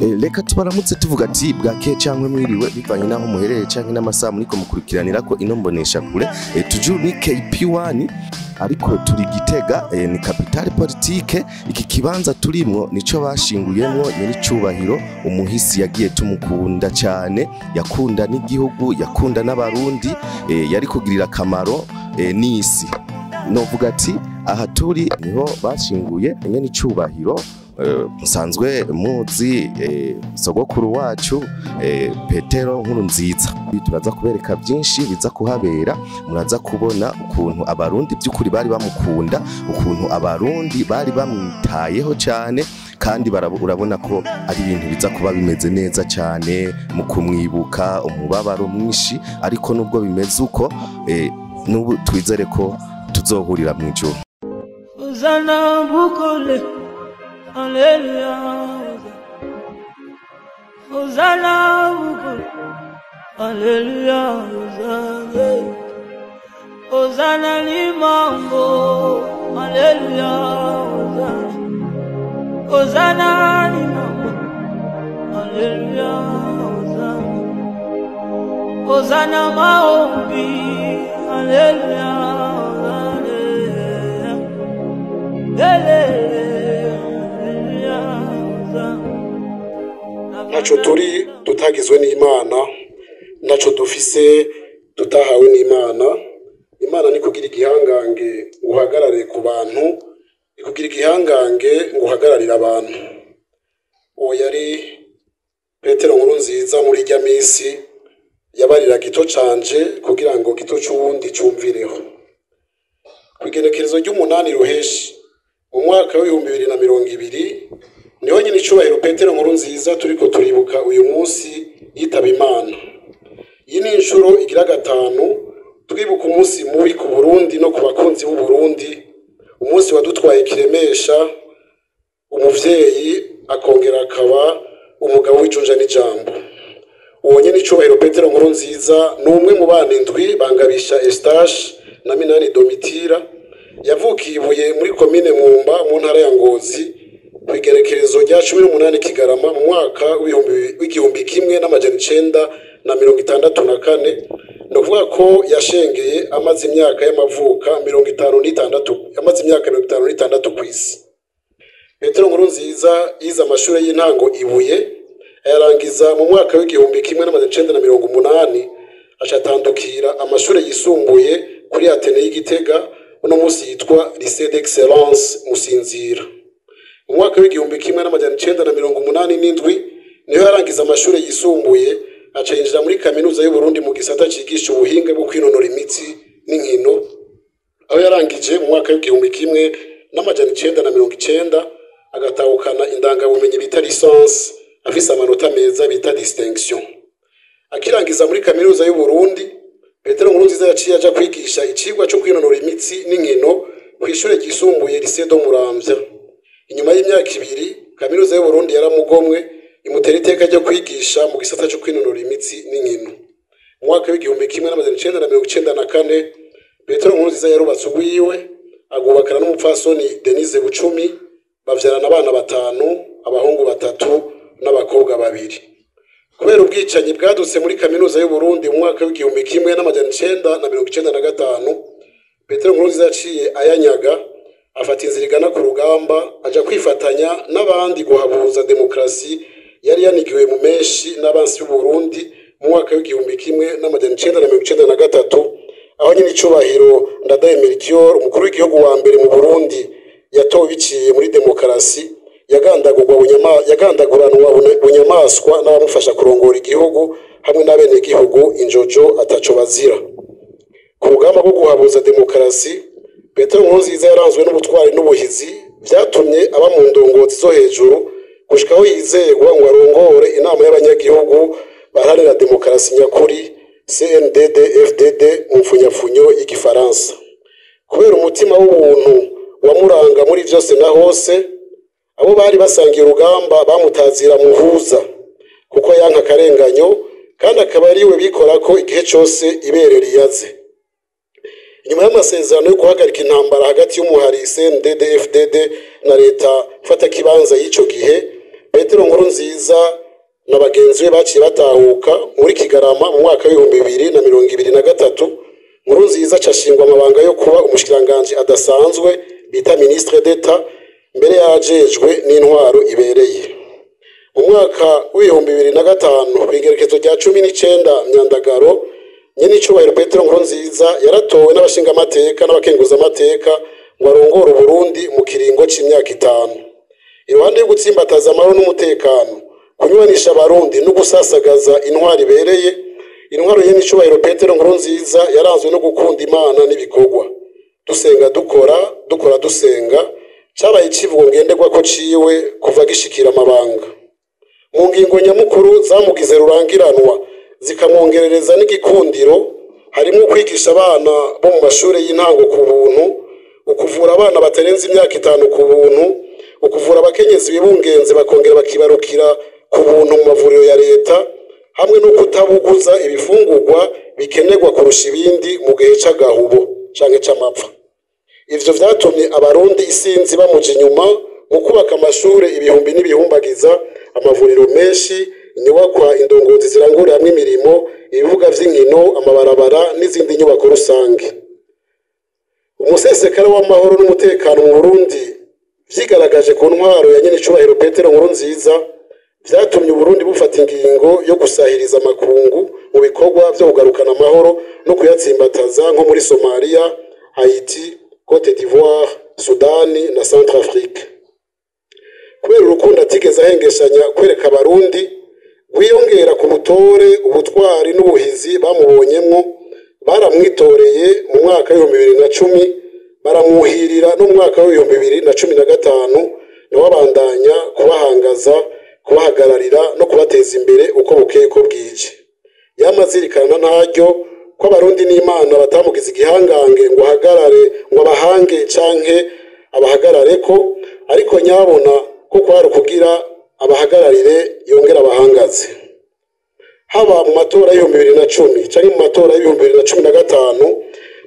Reka tubaramutse tuvuga ati bwake cyangwa mwiriwe bivanye naho muherereye cyangwa n'amasaha muriko mukurikiranira ko ino mbonesha kure tuju ni KP1 ariko turi Gitega ni capitale politique. Iki kibanza turimwo nico bashinguyemwo nyiri cubahiro umuhisi yagiye tumukunda cyane, yakunda n'igihugu, yakunda n'abarundi, yari kugirira akamaro n'isi. Novuga ati aha turi niho bashinguye nyiri cubahiro musanzwe muzi sogokuru wacu Petero Nkurunziza. Turaza kubereka byinshi biza kuhabera, muraza kubona ukuntu abarundi by'ukuri bari bamukunda, ukuntu abarundi bari bamwitayeho cyane, kandi urabona ko ari ibintu biza kuba bimeze neza cyane mu kumwibuka, umubabaro mwinshi. Ariko nubwo bimeze uko n'ubu twizere ko tuzohurira mu ijuru. Uzana bukole Hallelujah, Hosanna, Hallelujah, Hosanna Limango, Hallelujah, Hosanna Limango, Hallelujah, Hosanna Maombi, Hallelujah, naco turi tutagizwe n'Imana, naco dufise tutahawe n'Imana. Imana ni kugira igihangange uhagarare ku bantu, ni kugira igihangange ngo uhagararire abantu. Uwo yari Petero Nkurunziza muri rya misi yabarira gito canje kugira ngo gito c'uwundi cumvireho. Kwigenekerezo ry'umunani Ruheshi mu mwaka wa 2020 niho nyine icubahiro Petero Nkurunziza turiko turibuka uyu munsi yitaba Imana. Iyi ni inshuro igira gatanu twibuka umunsi mubi ku Burundi no ku bakunzi b'u Burundi, umunsi wadutwaye kiremesha, umuvyeyi akongera akaba umugabo w'ijunja n'ijambo. Uwo nyine icubahiro Petero Nkurunziza n'umwe mu bana indwi bangabisha Eustache na Minani Domitira, yavukiye Ibuye muri komine Mwumba mu ntara ya Ngozi kwigerekerezo rya 18 Kigarama mu mwaka w'igihumbi kimwe n'amajana 964. Novuga ko yashengeye amaze imyaka y'amavuka 56, amaze imyaka 56 kw'isi. Petero Nkurunziza yize amashuri y'intango Ibuye, ayarangiza mu mwaka w'igihumbi kimwe n'amajana 980, acatandukira amashuri yisumbuye kuri Atene y'Igitega, uno munsi yitwa Lycée d'Excellence Musinzira. Mu mwaka w'igihumbi kimwe n'amajana 987 niho yarangiza amashuri yisumbuye, acinjira muri kaminuza y'u Burundi mu gisata cigisha ubuhinga bwo kwinonora imitsi n'inkino, aho yarangije mu mwaka w'igihumbi kimwe n'amajana 990 agatahukana indangabumenyi bita licence, afise amanota meza bita distinction. Akirangiza muri kaminuza y'u Burundi, Petero Nkurunziza yaciye aja kwigisha icigwa cyo kwinonora imitsi n'inkino kw'ishure ryisumbuye Lycée de Muramvya. Inyuma y'imyaka 2 kaminuza y'u Burundi yaramugomwe imutera iteka ryo kwigisha mu gisata cyo kwinonora imitsi n'inkino. Mu mwaka w'igihumbi kimwe n'amajana 994 Petero Nkurunziza yarubatse ubwiwe, agubakana n'umupfasoni Denise Bucumi, bavyarana abana 5, abahungu 3 n'abakobwa 2. Kubera ubwicanyi bwadutse muri kaminuza y'u Burundi mu mwaka w'igihumbi kimwe n'amajana 995, Petero Nkurunziza yaciye ayanyaga, afata inzira igana ku rugamba, aja kwifatanya n'abandi guhabuza demokrasi yari yanigiwe mu menshi n'abansi b'u Burundi mu mwaka w'igihumbi kimwe n'amajana 993, aho nyine icubahiro Ndadaye Melchior, umukuru w'igihugu wa mbere mu Burundi, yatowe biciye muri demokrasi, yagandaguranwa bunyamaswa n'abamufasha kurongora igihugu hamwe n'abene igihugu injojo ataco bazira. Ku rugamba rwo guhabuza demokrasi, Petero Nkurunziza yaranzwe n'ubutwari n'ubuhizi, vyatumye aba mu ndongozi zo hejuru gushikaho yizegwa ngo arongore inama y'abanyagihugu baharanira demokrasi nyakuri CNDD-FDD mu mfunyafunyo y'igifaransa. Kubera umutima w'ubuntu wamuranga muri byose na hose, abo bari basangiye urugamba bamutazira muhuza, kuko yanka akarenganyo kandi akaba ariwe bikora ko igihe cyose ibere riyaze. Inyuma y'amasezerano yo guhagarika intambara hagati y'umuhari CNDD-FDD na leta fata kibanza y'ico gihe, Petero Nkurunziza na bagenzi be baciye batahuka muri Kigarama mu mwaka wa 2023. Nkurunziza cashingwa amabanga yo kuba umushikiranganje adasanzwe bita ministre d'Etat mbere yajejwe n'intwaro ibereye. Mu mwaka wa 2005 kwigerekezo rya 19 Myandagaro nyene icubahiro Petero Nkurunziza yaratowe n'abashinga amateka n'abakenguza amateka ngo arongore Burundi mu kiringo c'imyaka 5. Iruhande yo gutsimbataza amahoro n'umutekano, kunywanisha abarundi no gusasagaza intwari ibereye, intwaro nyene icubahiro Petero Nkurunziza yaranzwe no gukunda Imana n'ibikorwa. Dusenga dukora dusenga, cabaye icivugo ngenderwa ko ciwe kuva gishikira amabanga. Mu ngingo nyamukuru zamugize rurangiranwa zikamwongerereza n'igikundiro harimo kwigisha abana bo mu mashuri y'intango ku buntu, ukuvura abana batarenze imyaka 5 ku buntu, ukuvura abakenyezi bibungenze bakongera bakibarukira ku buntu mu mavuriro ya leta, hamwe no kutabuguza ibifungurwa bikenerwa kurusha ibindi mu gihe c'agahubo canke c'amapfa. Ivyo vyatumye abarundi isinzi bamuja inyuma mu kubaka amashure ibihumbi n'ibihumbagiza, amavuriro menshi, inyubakwa indongozi zirangurira hamwe imirimo, ibibuga vy'inkino, amabarabara n'izindi nyubako rusange. Umusesekara w'amahoro n'umutekano mu Burundi vyigaragaje ku ntwaro ya nyene icubahiro Petero Nkurunziza, vyatumye Burundi bufata ingingo yo gusahiriza amakungu mu bikorwa vyo kugarukana amahoro no kuyatsimbataza nko muri Somalia, Haiti, Cote d'Ivoire, Sudani na Centrafrique. Kubera urukundo atigeze ahengeshanya kwereka abarundi, wiyongera ku butore, ubutwari n'ubuhizi bamubonyemwo, baramwitoreye mu mwaka wa 2010, baramuhirira no mu mwaka wa 2015, nawe abandanya kubahangaza, kubahagararira no kubateza imbere uko bukeye ko bwije. Yamazirikana ntaryo ko abarundi n'Imana batamugize igihangange ngo ahagarare ngo abahange canke abahagarare ko, ariko nyabona ko kwari kugira abahagararire yongera abahangaze. Haba mu matora ya 2010 canke mu matora ya 2015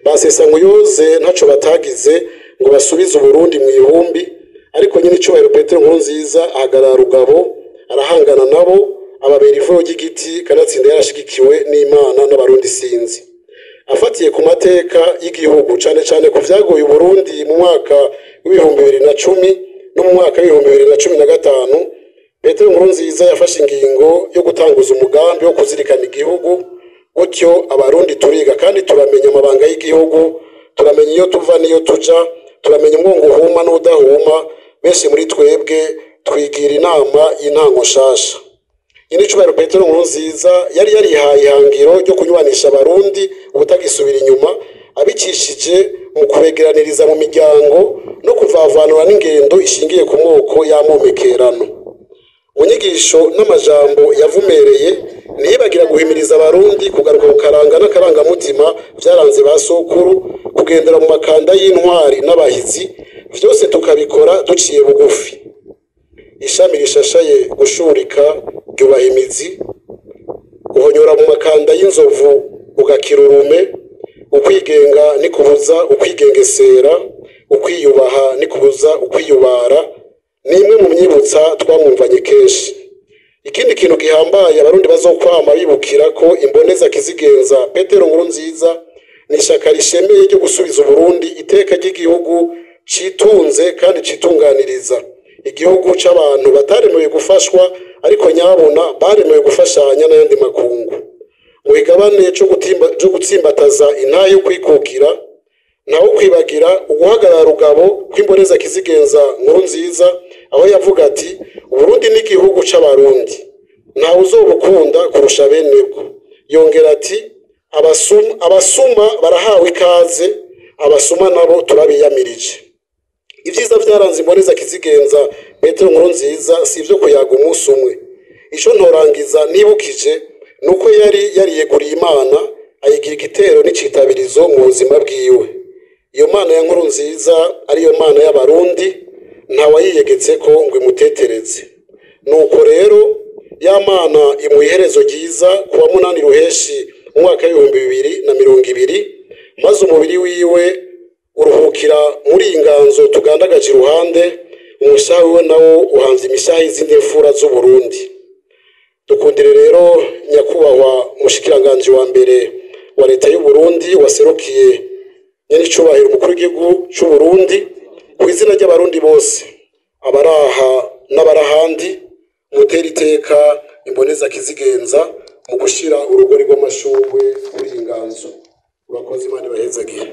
basesa ngo yoze ntaco batagize ngo basubize Burundi mu ihumbi, ariko nyine icubahiro Petero Nkurunziza ahagarara rugabo, arahangana nabo, ababera ivuyo ry'igiti, kanatsinda yarashigikiwe n'Imana n'abarundi sinzi. Afatiye ku mateka y'igihugu cane ku vyagoye Burundi mu mwaka wa 2010 no mu mwaka wa 2015, Petero Nkurunziza yafashe ingingo yo gutanguza umugambi wo kuzirikana igihugu, gutyo abarundi turiga kandi turamenya amabanga y'igihugu, turamenya iyo tuva n'iyo tuja, turamenya umwongo uhuma n'udahuma. Benshi muri twebwe twigira inama y'intango nshasha. Nyine icubahiro Petero Nkurunziza yari yarihaye ihangiro ryo kunywanisha abarundi ubutagisubira inyuma, abicishije mu kubegeraniriza mu miryango no kuvavanura n'ingendo ishingiye ku moko y'amomekerano. Mu nyigisho n'amajambo yavumereye ntiyibagira guhimiriza abarundi kugaruka ku karanga n'akarangamutima vyaranze ba sokuru, kugendera mu makanda y'intwari n'abahizi, vyose tukabikora duciye bugufi. Ishami rishashaye gushurika ryubaha imizi, guhonyora mu makanda y'inzovu ugakira urume, ukwigenga ni kubuza ukwigengesera, ukwiyubaha ni kubuza ukwiyubara, ni imwe mu myibutsa twamwumvanye kenshi. Ikindi kintu gihambaye abarundi bazokwama bibukira ko imboneza kizigenza Petero Nkurunziza ni ishaka rishemeye ryo gusubiza Burundi iteka ry'igihugu citunze kandi citunganiriza, igihugu c'abantu bataremewe gufashwa ariko nyabona baremewe gufashanya n'ayandi makungu. Mu igabane cyo gutsimbataza intahe yo kwikukira, naho kwibagira uguhagarara rugabo kw'imboneza kizigenza Nkurunziza, aho yavuga ati Burundi ni igihugu c'abarundi, ntawe uzobukunda kurusha benebwo. Yongera ati abasuma barahawe ikaze, abasuma nabo turabiyamirije. Ivyiza vyaranze imboneza kizigenza Petero Nkurunziza si ivyo kuyaga umunsi umwe. Ico ntorangiza nibukije nuko yari yariyeguriye Imana, ayigira igitero n'icitabirizo mu buzima bwiwe. Iyo Mana ya Nkurunziza ariyo Mana y'abarundi, ntawayiyegetse ko ngo imutetereze. Nuko rero ya Mana imuherezo ryiza kuwa 8 Ruheshi mu mwaka wa 2020, maze umubiri wiwe uruhukira muri inganzo tugandagaje iruhande umushahi we nawo uhanze imishahi izindi mfura z'u Burundi. Dukundire rero nyakubahwa mushikiranganje wa mbere wa leta y'u Burundi waserukiye nyenicubahiro umukuru w'igihugu cy'u Burundi ku izina ry'abarundi bose abaraha n'abarahandi mutera iteka imboneza kizigenza mu gushira urugori rw'amashugwe kuri inganzo. Urakoze Imana ibahezagiye.